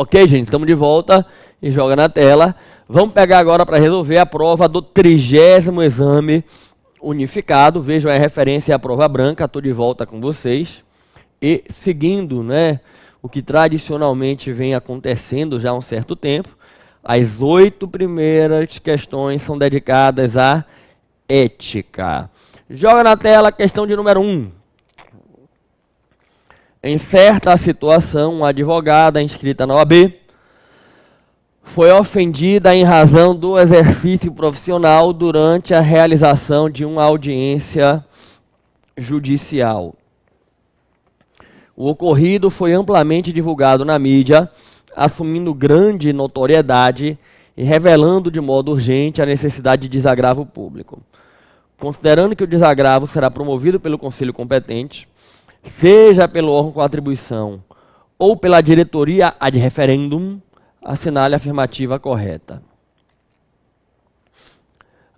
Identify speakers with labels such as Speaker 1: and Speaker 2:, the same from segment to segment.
Speaker 1: Ok, gente, estamos de volta e joga na tela. Vamos pegar agora para resolver a prova do 30º exame unificado. Vejam a referência à prova branca, estou de volta com vocês. E seguindo, né, o que tradicionalmente vem acontecendo já há um certo tempo, as 8 primeiras questões são dedicadas à ética. Joga na tela a questão de número 1. Em certa situação, uma advogada inscrita na OAB foi ofendida em razão do exercício profissional durante a realização de uma audiência judicial. O ocorrido foi amplamente divulgado na mídia, assumindo grande notoriedade e revelando de modo urgente a necessidade de desagravo público. Considerando que o desagravo será promovido pelo conselho competente, seja pelo órgão com atribuição ou pela diretoria ad referendum, assinale a afirmativa correta.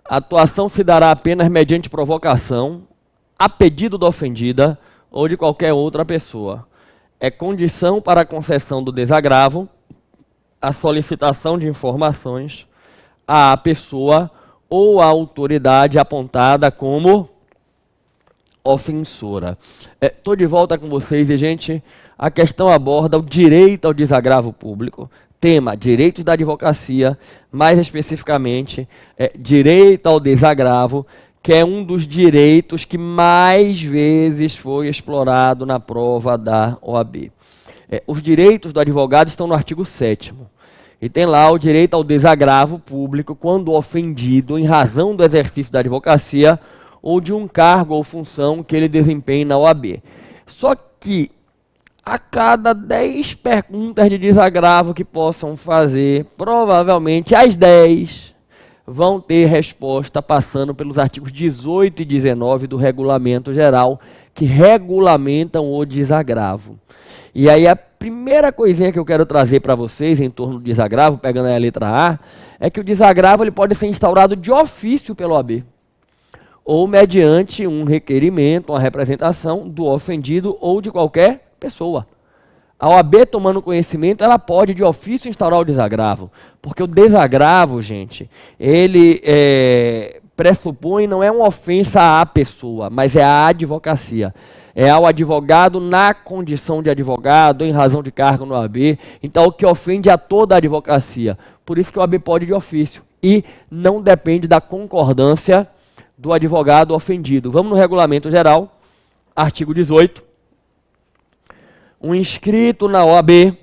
Speaker 1: A atuação se dará apenas mediante provocação, a pedido da ofendida ou de qualquer outra pessoa. É condição para a concessão do desagravo a solicitação de informações à pessoa ou à autoridade apontada como ofensora. Estou de volta com vocês e, gente, a questão aborda o direito ao desagravo público. Tema, direitos da advocacia, mais especificamente, direito ao desagravo, que é um dos direitos que mais vezes foi explorado na prova da OAB. Os direitos do advogado estão no artigo 7º. E tem lá o direito ao desagravo público quando ofendido em razão do exercício da advocacia ou de um cargo ou função que ele desempenhe na OAB. Só que a cada 10 perguntas de desagravo que possam fazer, provavelmente as 10 vão ter resposta passando pelos artigos 18 e 19 do Regulamento Geral, que regulamentam o desagravo. E aí a primeira coisinha que eu quero trazer para vocês em torno do desagravo, pegando aí a letra A, é que o desagravo ele pode ser instaurado de ofício pela OAB, ou mediante um requerimento, uma representação do ofendido ou de qualquer pessoa. A OAB, tomando conhecimento, ela pode de ofício instaurar o desagravo, porque o desagravo, gente, ele pressupõe, não é uma ofensa à pessoa, mas é à advocacia. É ao advogado na condição de advogado, em razão de cargo no OAB, então o que ofende a toda a advocacia. Por isso que o OAB pode de ofício e não depende da concordância do advogado ofendido. Vamos no Regulamento Geral, artigo 18. Um inscrito na OAB,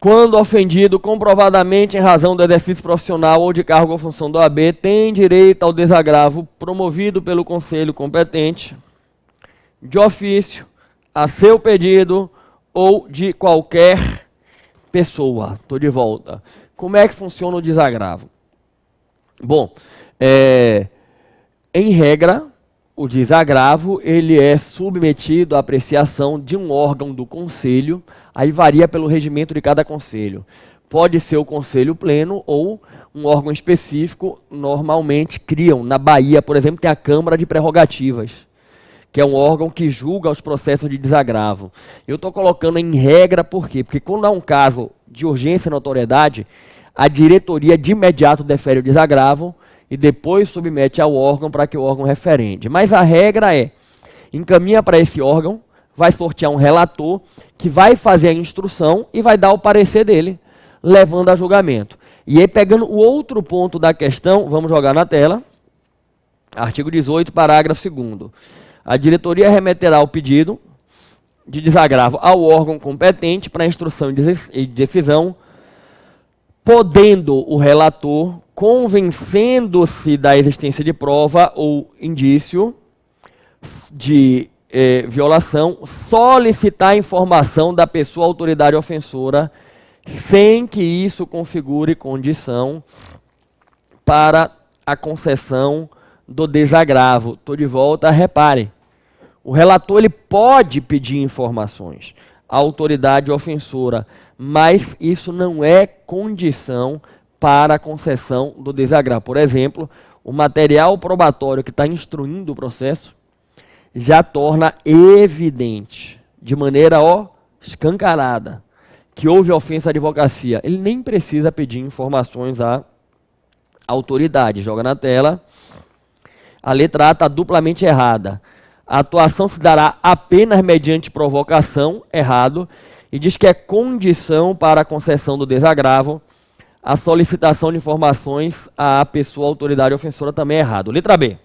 Speaker 1: quando ofendido comprovadamente em razão do exercício profissional ou de cargo ou função da OAB, tem direito ao desagravo promovido pelo conselho competente, de ofício, a seu pedido ou de qualquer pessoa. Estou de volta. Como é que funciona o desagravo? Bom, em regra, o desagravo ele é submetido à apreciação de um órgão do conselho, aí varia pelo regimento de cada conselho. Pode ser o conselho pleno ou um órgão específico, normalmente criam. Na Bahia, por exemplo, tem a Câmara de Prerrogativas, que é um órgão que julga os processos de desagravo. Eu estou colocando em regra por quê? Porque quando há um caso de urgência e notoriedade, a diretoria de imediato defere o desagravo e depois submete ao órgão para que o órgão referende. Mas a regra encaminha para esse órgão, vai sortear um relator que vai fazer a instrução e vai dar o parecer dele, levando a julgamento. E aí, pegando o outro ponto da questão, vamos jogar na tela, artigo 18, parágrafo 2º. A diretoria remeterá o pedido de desagravo ao órgão competente para instrução e decisão, podendo o relator, convencendo-se da existência de prova ou indício de violação, solicitar informação da pessoa autoridade ofensora, sem que isso configure condição para a concessão do desagravo. Estou de volta, repare. O relator ele pode pedir informações à autoridade ofensora, mas isso não é condição para a concessão do desagravo. Por exemplo, o material probatório que está instruindo o processo já torna evidente, de maneira escancarada, que houve ofensa à advocacia. Ele nem precisa pedir informações à autoridade. Joga na tela. A letra A está duplamente errada. A atuação se dará apenas mediante provocação, errado, e diz que é condição para a concessão do desagravo a solicitação de informações à pessoa, autoridade ofensora, também é errado. Letra B.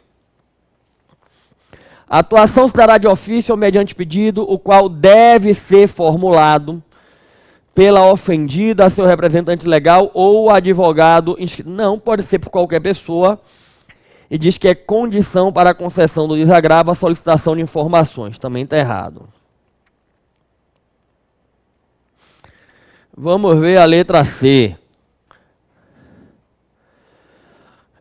Speaker 1: A atuação se dará de ofício ou mediante pedido, o qual deve ser formulado pela ofendida, seu representante legal ou advogado inscrito. Não, pode ser por qualquer pessoa. E diz que é condição para a concessão do desagravo a solicitação de informações. Também está errado. Vamos ver a letra C.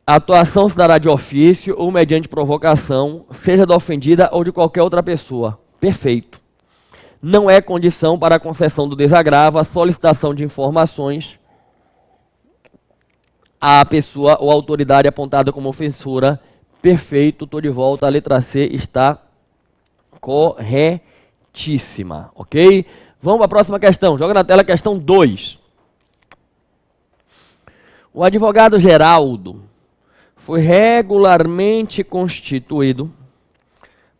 Speaker 1: A atuação se dará de ofício ou mediante provocação, seja da ofendida ou de qualquer outra pessoa. Perfeito. Não é condição para a concessão do desagravo a solicitação de informações à pessoa ou autoridade apontada como ofensora. Perfeito, estou de volta. A letra C está corretíssima, ok? Vamos para a próxima questão. Joga na tela a questão 2. O advogado Geraldo foi regularmente constituído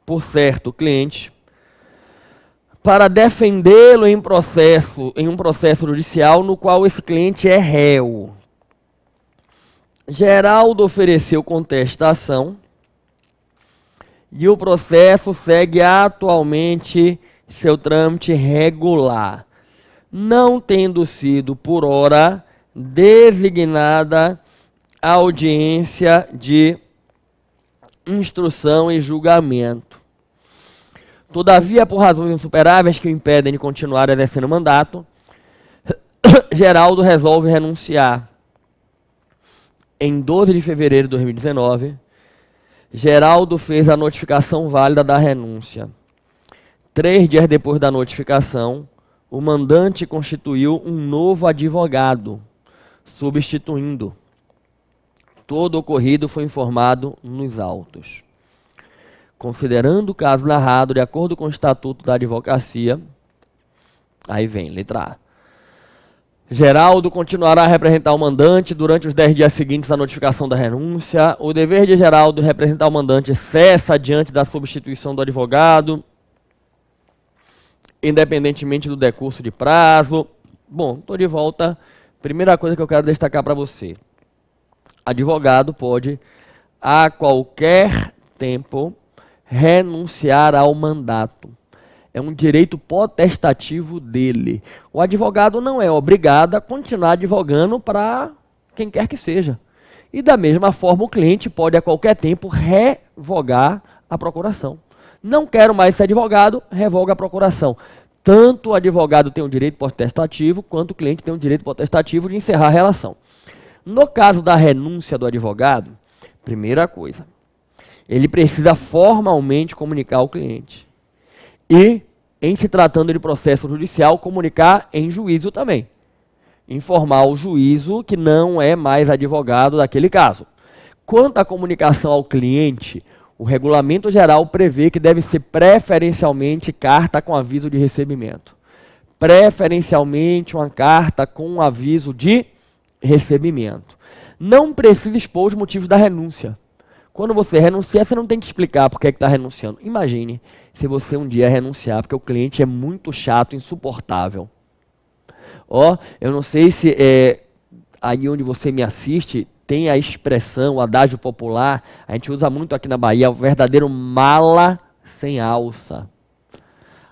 Speaker 1: por certo cliente para defendê-lo em um processo judicial no qual esse cliente é réu. Geraldo ofereceu contestação e o processo segue atualmente seu trâmite regular, não tendo sido por hora designada a audiência de instrução e julgamento. Todavia, por razões insuperáveis que o impedem de continuar exercendo o mandato, Geraldo resolve renunciar. Em 12 de fevereiro de 2019, Geraldo fez a notificação válida da renúncia. 3 dias depois da notificação, o mandante constituiu um novo advogado, substituindo. Todo o ocorrido foi informado nos autos. Considerando o caso narrado de acordo com o Estatuto da Advocacia, aí vem, letra A. Geraldo continuará a representar o mandante durante os 10 dias seguintes à notificação da renúncia. O dever de Geraldo representar o mandante cessa diante da substituição do advogado, independentemente do decurso de prazo. Bom, estou de volta. Primeira coisa que eu quero destacar para você. Advogado pode, a qualquer tempo, renunciar ao mandato. É um direito potestativo dele. O advogado não é obrigado a continuar advogando para quem quer que seja. E da mesma forma, o cliente pode, a qualquer tempo, revogar a procuração. Não quero mais ser advogado, revoga a procuração. Tanto o advogado tem o direito potestativo, quanto o cliente tem o direito potestativo de encerrar a relação. No caso da renúncia do advogado, primeira coisa, ele precisa formalmente comunicar ao cliente. E, em se tratando de processo judicial, comunicar em juízo também. Informar o juízo que não é mais advogado daquele caso. Quanto à comunicação ao cliente, o regulamento geral prevê que deve ser preferencialmente carta com aviso de recebimento. Preferencialmente uma carta com aviso de recebimento. Não precisa expor os motivos da renúncia. Quando você renuncia, você não tem que explicar por que está renunciando. Imagine se você um dia renunciar, porque o cliente é muito chato, insuportável. Ó, eu não sei se aí onde você me assiste tem a expressão, o adágio popular, a gente usa muito aqui na Bahia, o verdadeiro mala sem alça.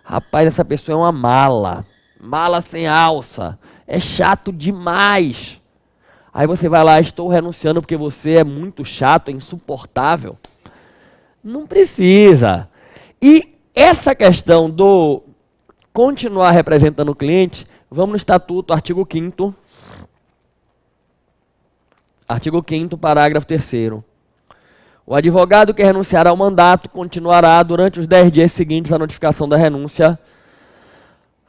Speaker 1: Rapaz, essa pessoa é uma mala. Mala sem alça. É chato demais. Aí você vai lá, estou renunciando porque você é muito chato, é insuportável. Não precisa. E essa questão do continuar representando o cliente, vamos no Estatuto, artigo 5º. Artigo 5º, parágrafo 3º. O advogado que renunciar ao mandato continuará, durante os 10 dias seguintes à notificação da renúncia,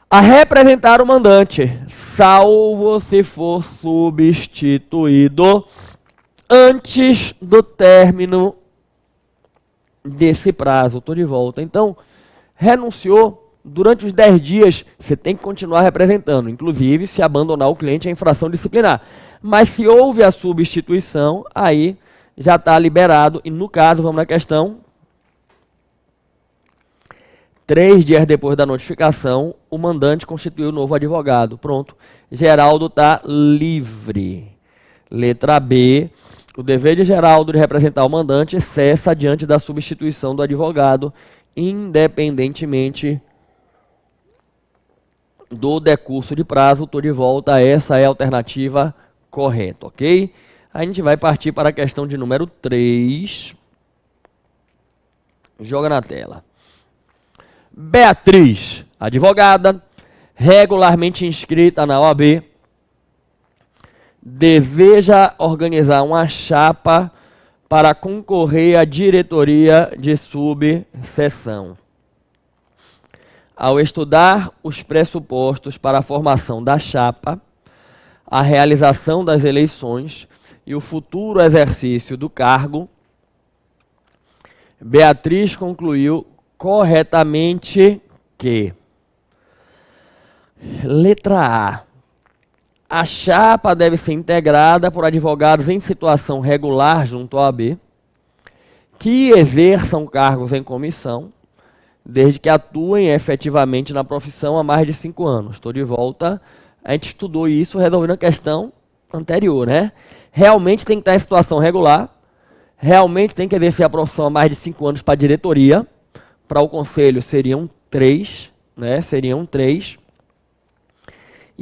Speaker 1: a representar o mandante, salvo se for substituído antes do término desse prazo. Estou de volta. Então, renunciou, durante os 10 dias você tem que continuar representando, inclusive se abandonar o cliente é infração disciplinar. Mas se houve a substituição, aí já está liberado. E no caso, vamos na questão, 3 dias depois da notificação, o mandante constituiu o novo advogado. Pronto. Geraldo está livre. Letra B. O dever de Geraldo de representar o mandante cessa diante da substituição do advogado, independentemente do decurso de prazo. Estou de volta. Essa é a alternativa correta, ok? A gente vai partir para a questão de número 3. Joga na tela. Beatriz, advogada, regularmente inscrita na OAB, deseja organizar uma chapa para concorrer à diretoria de subseção. Ao estudar os pressupostos para a formação da chapa, a realização das eleições e o futuro exercício do cargo, Beatriz concluiu corretamente que: letra A chapa deve ser integrada por advogados em situação regular junto à OAB, que exerçam cargos em comissão, desde que atuem efetivamente na profissão há mais de 5 anos. Estou de volta. A gente estudou isso resolvendo a questão anterior, né? Realmente tem que estar em situação regular, realmente tem que exercer a profissão há mais de 5 anos para a diretoria. Para o conselho seriam 3, né? Seriam 3.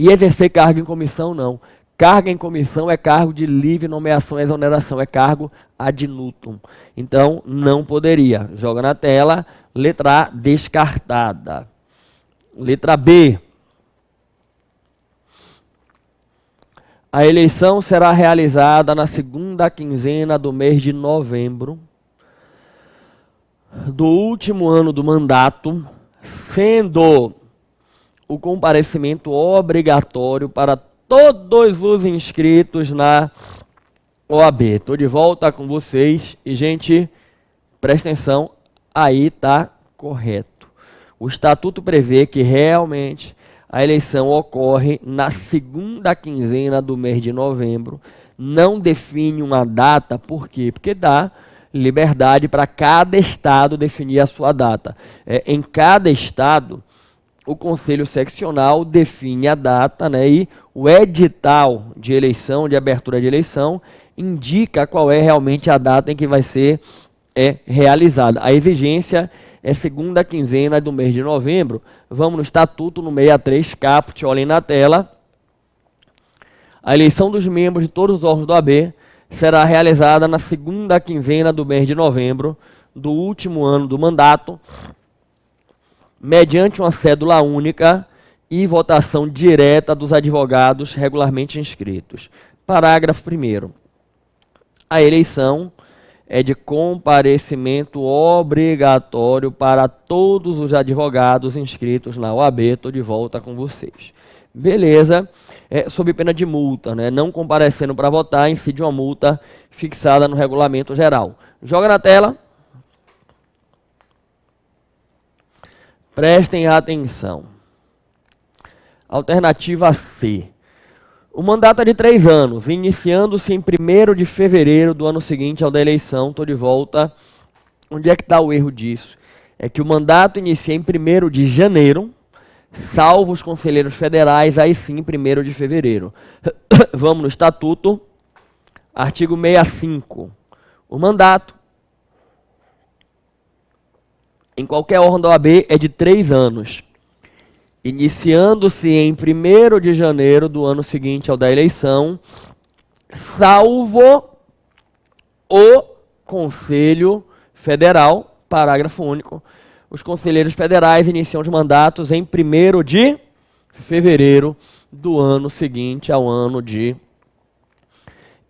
Speaker 1: E exercer cargo em comissão, não. Cargo em comissão é cargo de livre nomeação e exoneração, é cargo ad nutum. Então, não poderia. Joga na tela. Letra A, descartada. Letra B. A eleição será realizada na segunda quinzena do mês de novembro do último ano do mandato, sendo o comparecimento obrigatório para todos os inscritos na OAB. Estou de volta com vocês e, gente, presta atenção, aí está correto. O estatuto prevê que realmente a eleição ocorre na segunda quinzena do mês de novembro, não define uma data, por quê? Porque dá liberdade para cada estado definir a sua data. Em cada estado, o Conselho Seccional define a data, né, e o edital de eleição, de abertura de eleição, indica qual é realmente a data em que vai ser realizada. A exigência é segunda quinzena do mês de novembro. Vamos no Estatuto, no 63, caput, olhem na tela. A eleição dos membros de todos os órgãos do OAB será realizada na segunda quinzena do mês de novembro do último ano do mandato, mediante uma cédula única e votação direta dos advogados regularmente inscritos. Parágrafo 1º. A eleição é de comparecimento obrigatório para todos os advogados inscritos na OAB. Estou de volta com vocês. Beleza, sob pena de multa, né? Não comparecendo para votar, incide uma multa fixada no regulamento geral. Joga na tela. Prestem atenção. Alternativa C. O mandato é de 3 anos, iniciando-se em 1º de fevereiro do ano seguinte ao da eleição. Estou de volta. Onde é que está o erro disso? É que o mandato inicia em 1º de janeiro, salvo os conselheiros federais, aí sim, 1º de fevereiro. Vamos no Estatuto, artigo 65. O mandato em qualquer órgão da OAB é de 3 anos, iniciando-se em 1º de janeiro do ano seguinte ao da eleição, salvo o Conselho Federal, parágrafo único. Os conselheiros federais iniciam os mandatos em 1º de fevereiro do ano seguinte ao ano de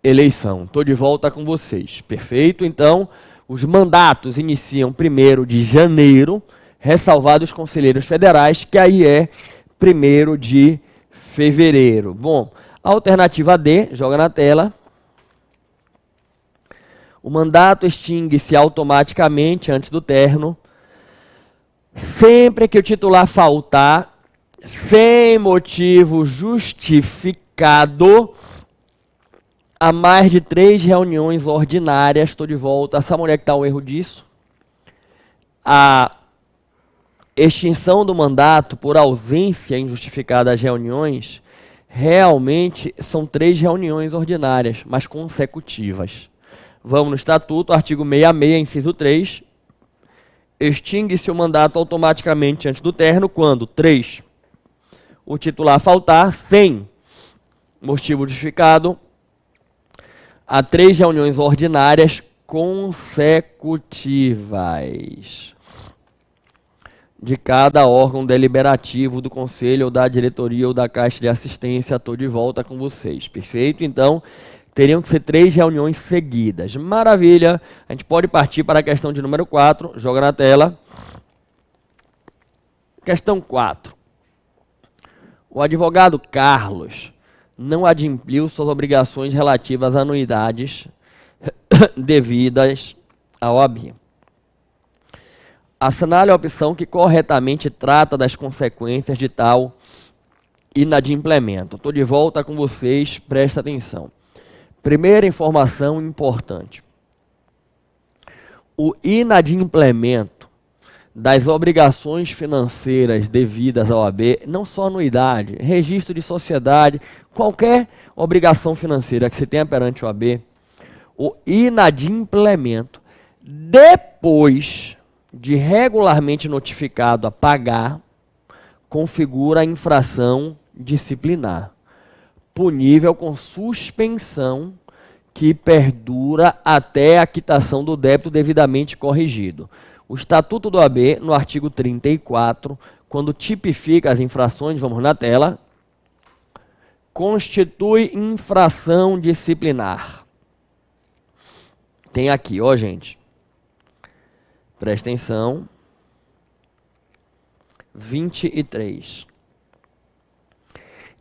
Speaker 1: eleição. Estou de volta com vocês. Perfeito? Então, os mandatos iniciam 1º de janeiro, ressalvados os conselheiros federais, que aí é 1º de fevereiro. Bom, alternativa D, joga na tela. O mandato extingue-se automaticamente antes do término, Sempre que o titular faltar, sem motivo justificado, há mais de 3 reuniões ordinárias, estou de volta. Sabe onde é que está o erro disso? A extinção do mandato por ausência injustificada das reuniões, realmente são 3 reuniões ordinárias, mas consecutivas. Vamos no Estatuto, artigo 66, inciso 3. Extingue-se o mandato automaticamente antes do término quando 3. O titular faltar sem motivo justificado a 3 reuniões ordinárias consecutivas de cada órgão deliberativo do Conselho ou da diretoria ou da Caixa de Assistência. Estou de volta com vocês. Perfeito? Então, teriam que ser 3 reuniões seguidas. Maravilha. A gente pode partir para a questão de número 4. Joga na tela. Questão 4. O advogado Carlos não adimpliu suas obrigações relativas a anuidades devidas à OAB. Assinale a opção que corretamente trata das consequências de tal inadimplemento. Estou de volta com vocês, presta atenção. Primeira informação importante. O inadimplemento das obrigações financeiras devidas à OAB, não só anuidade, registro de sociedade, qualquer obrigação financeira que você tenha perante a OAB, o inadimplemento, depois de regularmente notificado a pagar, configura a infração disciplinar, punível com suspensão que perdura até a quitação do débito devidamente corrigido. O Estatuto do OAB, no artigo 34, quando tipifica as infrações, vamos na tela, constitui infração disciplinar. Tem aqui, ó, gente. Presta atenção. 23.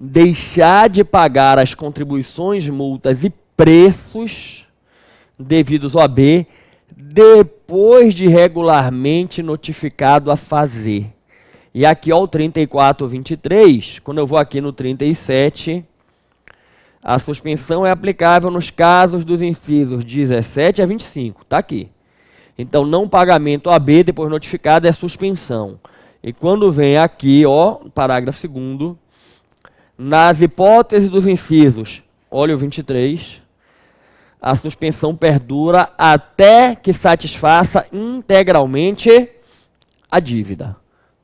Speaker 1: Deixar de pagar as contribuições, multas e preços devidos ao OAB depois de regularmente notificado a fazer. E aqui, ó, o 34.23, quando eu vou aqui no 37, a suspensão é aplicável nos casos dos incisos 17 a 25, tá aqui. Então, não pagamento OAB depois notificado é suspensão. E quando vem aqui, ó, parágrafo 2º, nas hipóteses dos incisos, olha o 23, a suspensão perdura até que satisfaça integralmente a dívida.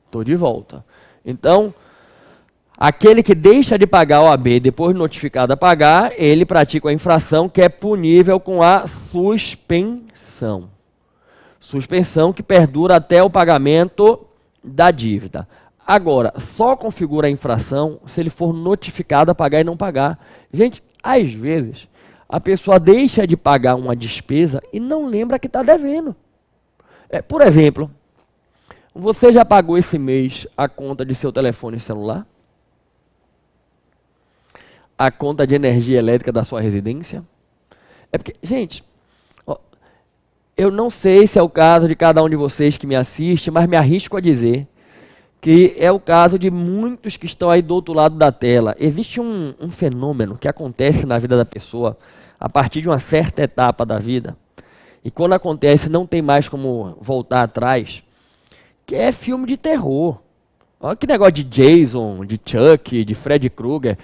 Speaker 1: Estou de volta. Então, aquele que deixa de pagar o OAB depois de notificado a pagar, ele pratica a infração que é punível com a suspensão. Suspensão que perdura até o pagamento da dívida. Agora, só configura a infração se ele for notificado a pagar e não pagar. Gente, às vezes, a pessoa deixa de pagar uma despesa e não lembra que está devendo. Por exemplo, você já pagou esse mês a conta de seu telefone celular? A conta de energia elétrica da sua residência? É porque, gente, ó, eu não sei se é o caso de cada um de vocês que me assiste, mas me arrisco a dizer que é o caso de muitos que estão aí do outro lado da tela. Existe um fenômeno que acontece na vida da pessoa a partir de uma certa etapa da vida, e quando acontece não tem mais como voltar atrás, que é filme de terror. Olha que negócio de Jason, de Chuck, de Freddy Krueger,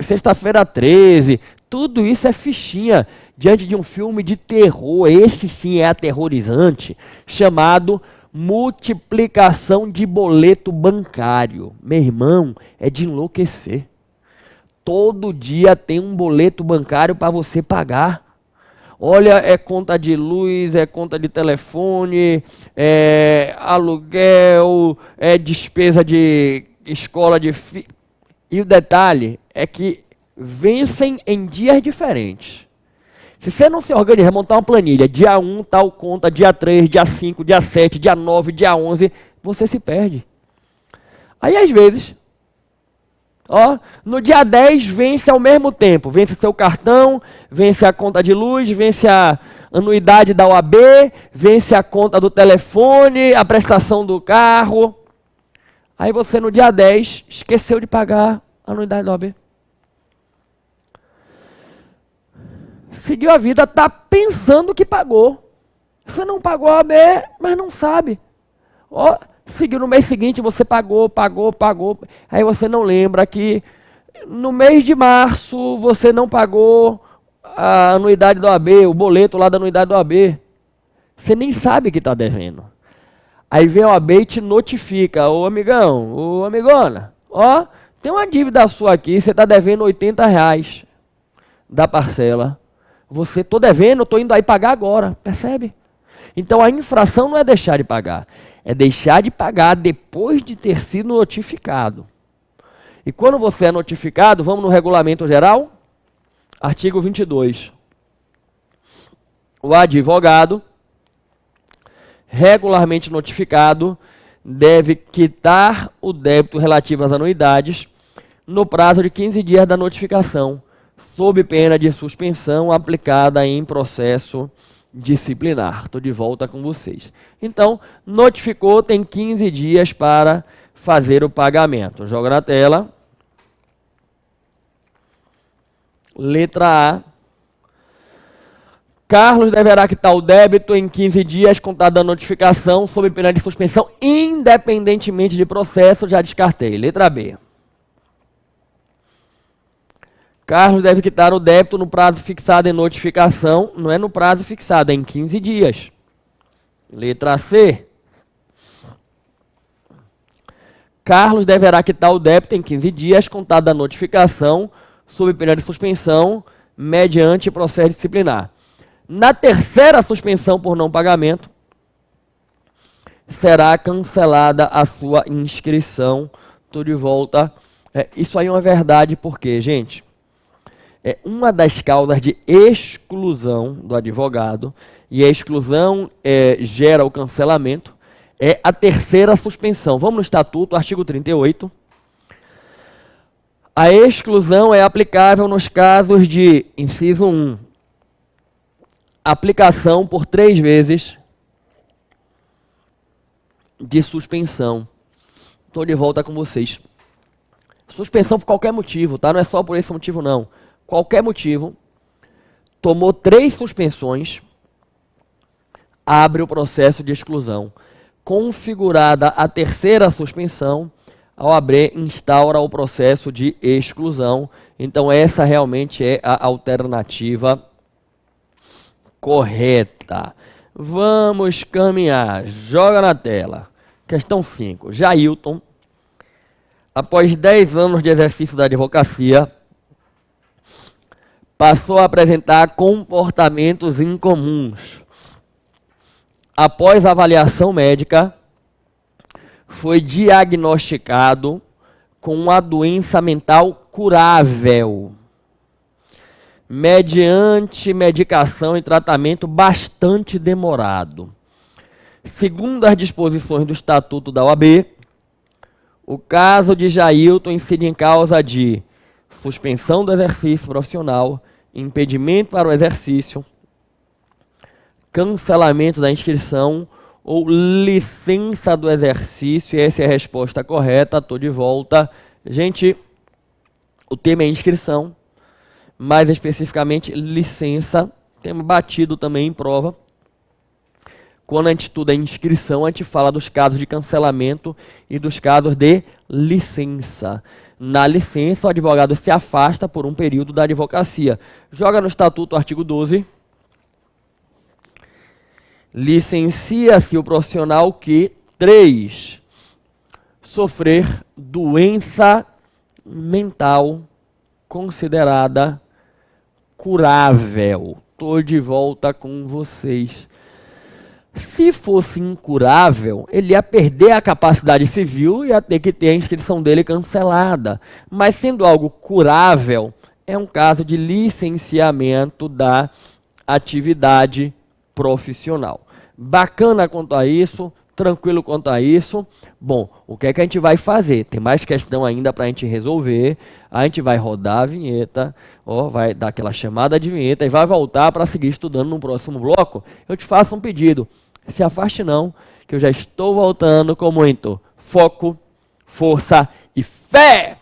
Speaker 1: Sexta-feira 13, tudo isso é fichinha diante de um filme de terror, esse sim é aterrorizante, chamado multiplicação de boleto bancário. Meu irmão, é de enlouquecer. Todo dia tem um boleto bancário para você pagar. Olha, é conta de luz, é conta de telefone, é aluguel, é despesa de escola de filho. E o detalhe é que vencem em dias diferentes. Se você não se organiza, montar uma planilha, dia 1 tal conta, dia 3, dia 5, dia 7, dia 9, dia 11, você se perde. Aí às vezes, ó, no dia 10 vence ao mesmo tempo, vence seu cartão, vence a conta de luz, vence anuidade da OAB, vence a conta do telefone, a prestação do carro. Aí você no dia 10 esqueceu de pagar a anuidade da OAB. Seguiu a vida, está pensando que pagou. Você não pagou a OAB, mas não sabe. Ó, seguiu no mês seguinte, você pagou. Aí você não lembra que no mês de março você não pagou a anuidade da OAB, o boleto lá da anuidade da OAB. Você nem sabe que está devendo. Aí vem a OAB e te notifica, ô amigão, ô amigona, ó, tem uma dívida sua aqui, você está devendo R$ 80 da parcela. Você, tô devendo, tô indo aí pagar agora, percebe? Então a infração não é deixar de pagar, é deixar de pagar depois de ter sido notificado. E quando você é notificado, vamos no regulamento geral, artigo 22. O advogado, regularmente notificado, deve quitar o débito relativo às anuidades no prazo de 15 dias da notificação, sob pena de suspensão aplicada em processo disciplinar. Estou de volta com vocês. Então, notificou, tem 15 dias para fazer o pagamento. Joga na tela. Letra A. Carlos deverá quitar o débito em 15 dias contada a notificação, sob pena de suspensão, independentemente de processo. Já descartei. Letra B. Carlos deve quitar o débito no prazo fixado em notificação. Não é no prazo fixado, é em 15 dias. Letra C. Carlos deverá quitar o débito em 15 dias, contada a notificação, sob pena de suspensão, mediante processo disciplinar. Na terceira suspensão por não pagamento, será cancelada a sua inscrição. Estou de volta. Isso aí é uma verdade, porque, gente, é uma das causas de exclusão do advogado, e a exclusão gera o cancelamento, é a terceira suspensão. Vamos no Estatuto, artigo 38. A exclusão é aplicável nos casos de, inciso 1, aplicação por 3 vezes de suspensão. Estou de volta com vocês. Suspensão por qualquer motivo, tá? Não é só por esse motivo, não. Qualquer motivo, tomou 3 suspensões, abre o processo de exclusão. Configurada a terceira suspensão, a OAB instaura o processo de exclusão. Então essa realmente é a alternativa correta. Vamos caminhar. Joga na tela. Questão 5. Jailton, após 10 anos de exercício da advocacia, passou a apresentar comportamentos incomuns. Após avaliação médica, foi diagnosticado com uma doença mental curável, mediante medicação e tratamento bastante demorado. Segundo as disposições do Estatuto da OAB, o caso de Jailton incide em causa de suspensão do exercício profissional, impedimento para o exercício, cancelamento da inscrição ou licença do exercício. E essa é a resposta correta. Estou de volta. Gente, o tema é inscrição, mais especificamente licença. Tema batido também em prova. Quando a gente estuda a inscrição, a gente fala dos casos de cancelamento e dos casos de licença. Na licença, o advogado se afasta por um período da advocacia. Joga no Estatuto, artigo 12. Licencia-se o profissional que, 3, sofrer doença mental considerada curável. Estou de volta com vocês. Se fosse incurável, ele ia perder a capacidade civil e ia ter que ter a inscrição dele cancelada. Mas sendo algo curável, é um caso de licenciamento da atividade profissional. Bacana quanto a isso, tranquilo quanto a isso? Bom, o que é que a gente vai fazer? Tem mais questão ainda para a gente resolver. A gente vai rodar a vinheta, ó, vai dar aquela chamada de vinheta e vai voltar para seguir estudando no próximo bloco. Eu te faço um pedido. Se afaste não, que eu já estou voltando com muito foco, força e fé!